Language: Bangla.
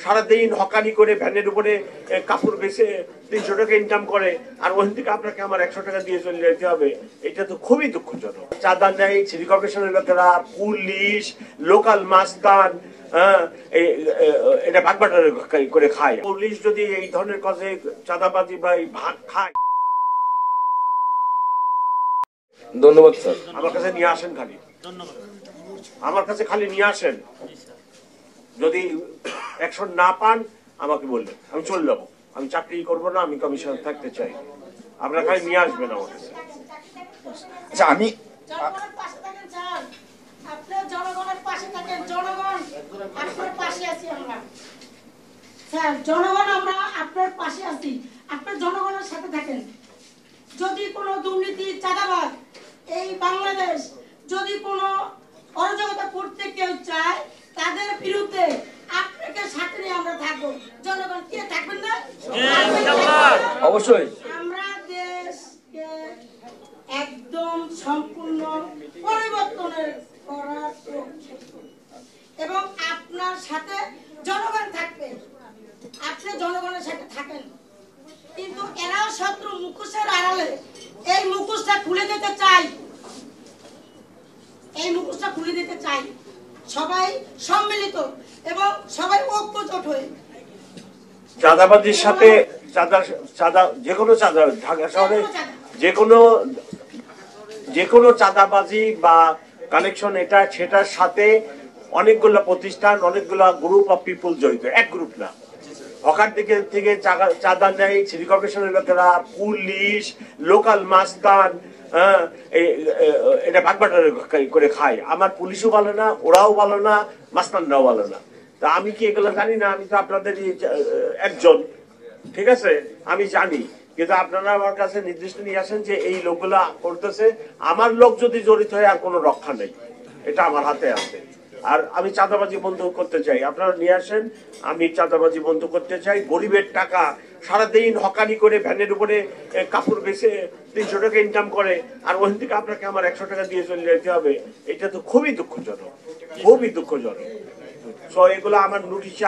সারাদিন হকারি করে ভ্যানের উপরে কাপড় বেচে 300 টাকা ইনকাম করে, আর ওখান থেকে আপনাকে আমার 100 টাকা দিয়ে চলে যেতে হবে। এটা তো খুবই দুঃখজনক। চাঁদা নেয় সিটি কর্পোরেশনের লোকেরা, পুলিশ, লোকাল মাস্তান, এটা ভাগবাটার করে খায়। পুলিশ যদি এই ধরনের কাজে চাঁদাবাজি বা ভাগ খায়, ধন্যবাদ স্যার। আমার কাছে নিয়ে আসেন, খালি আমার কাছে খালি নিয়ে আসেন। যদি অ্যাকশন না পান আমাকে বললেন, আমি চলে যাবো। আমি চাকরি করবো না, আমি কমিশন থাকতে চাই। আপনারা খালি নিয়ে আসবেন আমার কাছে। আচ্ছা, আমি জনগণের পাশে থাকেন স্যার, আপনি জনগণের পাশে থাকেন। জনগণ আপনার পাশে আছি আমরা স্যার, জনগণ আমরা আপনার পাশে আছি। আপনার জনগণের সাথে থাকেন। যদি কোনো দুর্নীতি, চাঁদাবাজ এই বাংলাদেশ যদি কোনো অরাজকতা করতে কেউ চায়, তাদের বিরুদ্ধে আপনাকে সাথে নিয়ে আমরা থাকবো। জনগণ কে থাকবেন না? অবশ্যই আমরা দেশকে একদম সম্পূর্ণ পরিবর্তনের করার এবং আপনার সাথে জনগণ থাকবে। আপনি জনগণের সাথে থাকেন, কিন্তু এরাও শত্রু মুখোশের আড়ালে এই মুখোশটা খুলে দিতে চাই। এই মুখোশটা খুলে দিতে চাই। সবাই সম্মিলিত এবং সবাই ঐক্যজোট হয়ে চাঁদাবাজির সাথে চাঁদা যে কোনো চাঁদা, ঢাকা শহরে যে কোনো চাঁদাবাজি বা কানেকশন এটা সেটার সাথে অনেকগুলো প্রতিষ্ঠান, অনেকগুলো গ্রুপ অফ পিপল জড়িত, এক গ্রুপ না। হকার দিকে থেকে চাঁদা নেয় সিটি কর্পোরেশনের লোকেরা, পুলিশ, লোকাল মাস্তান, এটা ভাগবাটার করে খায়। আমার পুলিশও ভালো না, ওরাও ভালো না, মাস্তানরাও ভালো না। তা আমি কি এগুলো জানি না? আমি তো আপনাদের একজন, ঠিক আছে, আমি জানি। কিন্তু আপনারা আমার কাছে নির্দিষ্ট নিয়ে আসেন যে এই লোকগুলা করতেছে। আমার লোক যদি জড়িত হয় আর কোনো রক্ষা নেই, এটা আমার হাতে আছে। আর আমি চাঁদাবাজি বন্ধ করতে চাই, আপনারা নিয়ে আসেন। আমি চাঁদাবাজি বন্ধ করতে চাই। গরিবের টাকা সারাদিন হকারি করে ভ্যানের উপরে কাপড় বেচে 300 টাকা ইনকাম করে, আর ওখান থেকে আপনাকে আমার 100 টাকা দিয়ে চলে যেতে হবে। এটা তো খুবই দুঃখজনক, খুবই দুঃখজনক। সো এগুলো আমার নোটিশে